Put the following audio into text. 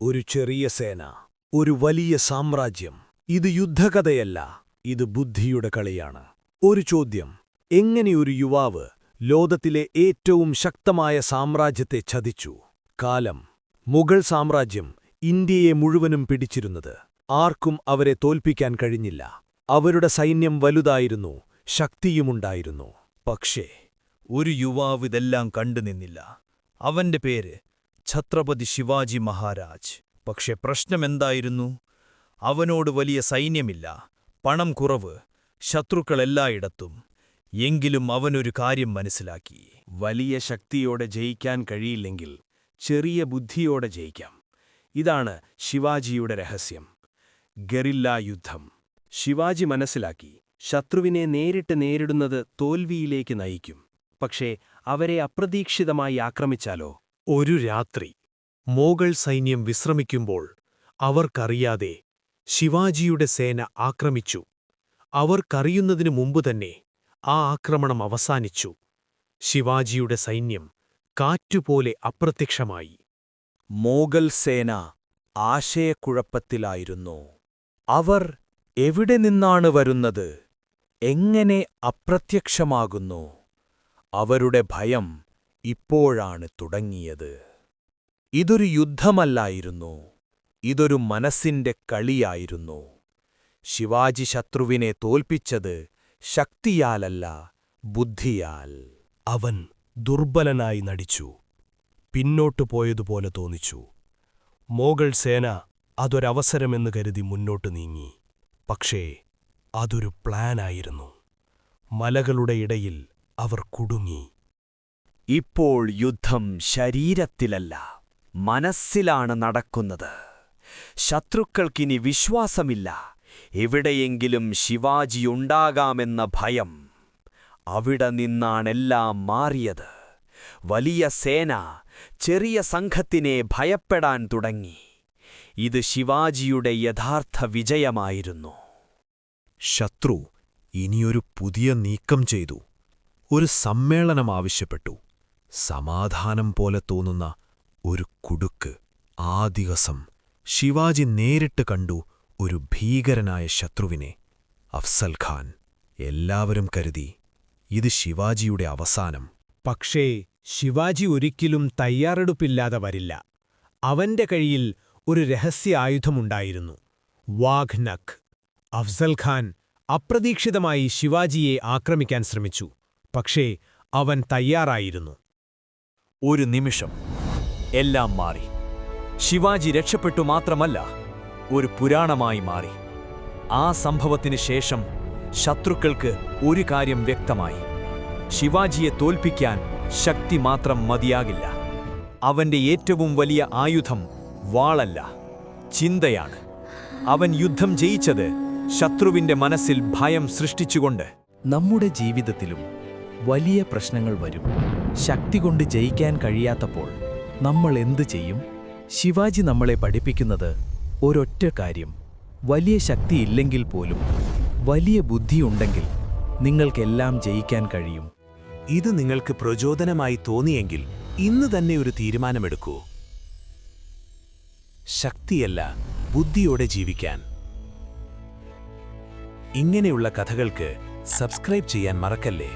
ഒരു ചെറിയ സേന, ഒരു വലിയ സാമ്രാജ്യം. ഇത് യുദ്ധകഥയല്ല, ഇത് ബുദ്ധിയുടെ കളിയാണ്. ഒരു ചോദ്യം: എങ്ങനെ ഒരു യുവാവ് ലോകത്തിലെ ഏറ്റവും ശക്തമായ സാമ്രാജ്യത്തെ ചതിച്ചു? കാലം: മുഗൾ സാമ്രാജ്യം ഇന്ത്യയെ മുഴുവനും പിടിച്ചിരുന്നത്. ആർക്കും അവരെ തോൽപ്പിക്കാൻ കഴിഞ്ഞില്ല. അവരുടെ സൈന്യം വലുതായിരുന്നു, ശക്തിയുമുണ്ടായിരുന്നു. പക്ഷേ ഒരു യുവാവ് ഇതെല്ലാം കണ്ടുനിന്നില്ല. അവന്റെ പേര് ഛത്രപതി ശിവാജി മഹാരാജ്. പക്ഷെ പ്രശ്നമെന്തായിരുന്നു? അവനോട് വലിയ സൈന്യമില്ല, പണം കുറവ്, ശത്രുക്കൾ എല്ലായിടത്തും. എങ്കിലും അവനൊരു കാര്യം മനസ്സിലാക്കി: വലിയ ശക്തിയോടെ ജയിക്കാൻ കഴിയില്ലെങ്കിൽ ചെറിയ ബുദ്ധിയോടെ ജയിക്കാം. ഇതാണ് ശിവാജിയുടെ രഹസ്യം. ഗറില്ലാ യുദ്ധം. ശിവാജി മനസ്സിലാക്കി, ശത്രുവിനെ നേരിട്ട് നേരിടുന്നത് തോൽവിയിലേക്ക് നയിക്കും. പക്ഷേ അവരെ അപ്രതീക്ഷിതമായി ആക്രമിച്ചാലോ? ഒരു രാത്രി മോഗൾ സൈന്യം വിശ്രമിക്കുമ്പോൾ അവർക്കറിയാതെ ശിവാജിയുടെ സേന ആക്രമിച്ചു. അവർക്കറിയുന്നതിനു മുമ്പുതന്നെ ആ ആക്രമണം അവസാനിച്ചു. ശിവാജിയുടെ സൈന്യം കാറ്റുപോലെ അപ്രത്യക്ഷമായി. മോഗൽ സേന ആശയക്കുഴപ്പത്തിലായിരുന്നു. അവർ എവിടെ നിന്നാണ് വരുന്നത്? എങ്ങനെ അപ്രത്യക്ഷമാകുന്നു? അവരുടെ ഭയം ഇപ്പോഴാണ് തുടങ്ങിയത്. ഇതൊരു യുദ്ധമല്ലായിരുന്നു, ഇതൊരു മനസ്സിന്റെ കളിയായിരുന്നു. ശിവാജി ശത്രുവിനെ തോൽപ്പിച്ചത് ശക്തിയാലല്ല, ബുദ്ധിയാൽ. അവൻ ദുർബലനായി നടിച്ചു, പിന്നോട്ടു പോയതുപോലെ തോന്നിച്ചു. മോഗൾ സേന അതൊരവസരമെന്ന് കരുതി മുന്നോട്ടു നീങ്ങി. പക്ഷേ അതൊരു പ്ലാനായിരുന്നു. മലകളുടെ ഇടയിൽ അവർ കുടുങ്ങി. ഇപ്പോൾ യുദ്ധം ശരീരത്തിലല്ല, മനസ്സിലാണ് നടക്കുന്നത്. ശത്രുക്കൾക്കിനി വിശ്വാസമില്ല. എവിടെയെങ്കിലും ശിവാജിയുണ്ടാകാമെന്ന ഭയം. അവിടെ നിന്നാണെല്ലാം മാറിയത്. വലിയ സേന ചെറിയ സംഘത്തിനെ ഭയപ്പെടാൻ തുടങ്ങി. ഇത് ശിവാജിയുടെ യഥാർത്ഥ വിജയമായിരുന്നു. ശത്രു ഇനിയൊരു പുതിയ നീക്കം ചെയ്തു. ഒരു സമ്മേളനം ആവശ്യപ്പെട്ടു. സമാധാനം പോലെ തോന്നുന്ന ഒരു കുടുക്ക്. ആ ദിവസം ശിവാജി നേരിട്ട് കണ്ടു ഒരു ഭീകരനായ ശത്രുവിനെ, അഫ്സൽ ഖാൻ. എല്ലാവരും കരുതി ഇത് ശിവാജിയുടെ അവസാനം. പക്ഷേ ശിവാജി ഒരിക്കലും തയ്യാറെടുപ്പില്ലാതെ വരില്ല. അവന്റെ കയ്യിൽ ഒരു രഹസ്യ ആയുധമുണ്ടായിരുന്നു: വാഘ് നഖ്. അഫ്സൽ ഖാൻ അപ്രതീക്ഷിതമായി ശിവാജിയെ ആക്രമിക്കാൻ ശ്രമിച്ചു. പക്ഷേ അവൻ തയ്യാറായിരുന്നു. ഒരു നിമിഷം എല്ലാം മാറി. ശിവാജി രക്ഷപ്പെട്ടു മാത്രമല്ല, ഒരു പുരാണമായി മാറി. ആ സംഭവത്തിന് ശേഷം ശത്രുക്കൾക്ക് ഒരു കാര്യം വ്യക്തമായി: ശിവാജിയെ തോൽപ്പിക്കാൻ ശക്തി മാത്രം മതിയാകില്ല. അവന്റെ ഏറ്റവും വലിയ ആയുധം വാളല്ല, ചിന്തയാണ്. അവൻ യുദ്ധം ജയിച്ചത് ശത്രുവിന്റെ മനസ്സിൽ ഭയം സൃഷ്ടിച്ചുകൊണ്ട്. നമ്മുടെ ജീവിതത്തിലും വലിയ പ്രശ്നങ്ങൾ വരും. ശക്തി കൊണ്ട് ജയിക്കാൻ കഴിയാത്തപ്പോൾ നമ്മൾ എന്തു ചെയ്യും? ശിവാജി നമ്മളെ പഠിപ്പിക്കുന്നത് ഒരൊറ്റ കാര്യം: വലിയ ശക്തിയില്ലെങ്കിൽ പോലും വലിയ ബുദ്ധിയുണ്ടെങ്കിൽ നിങ്ങൾക്കെല്ലാം ജയിക്കാൻ കഴിയും. ഇത് നിങ്ങൾക്ക് പ്രചോദനമായി തോന്നിയെങ്കിൽ ഇന്ന് തന്നെ ഒരു തീരുമാനമെടുക്കൂ. ശക്തിയല്ല, ബുദ്ധിയോടെ ജീവിക്കാൻ. ഇങ്ങനെയുള്ള കഥകൾക്ക് സബ്സ്ക്രൈബ് ചെയ്യാൻ മറക്കല്ലേ.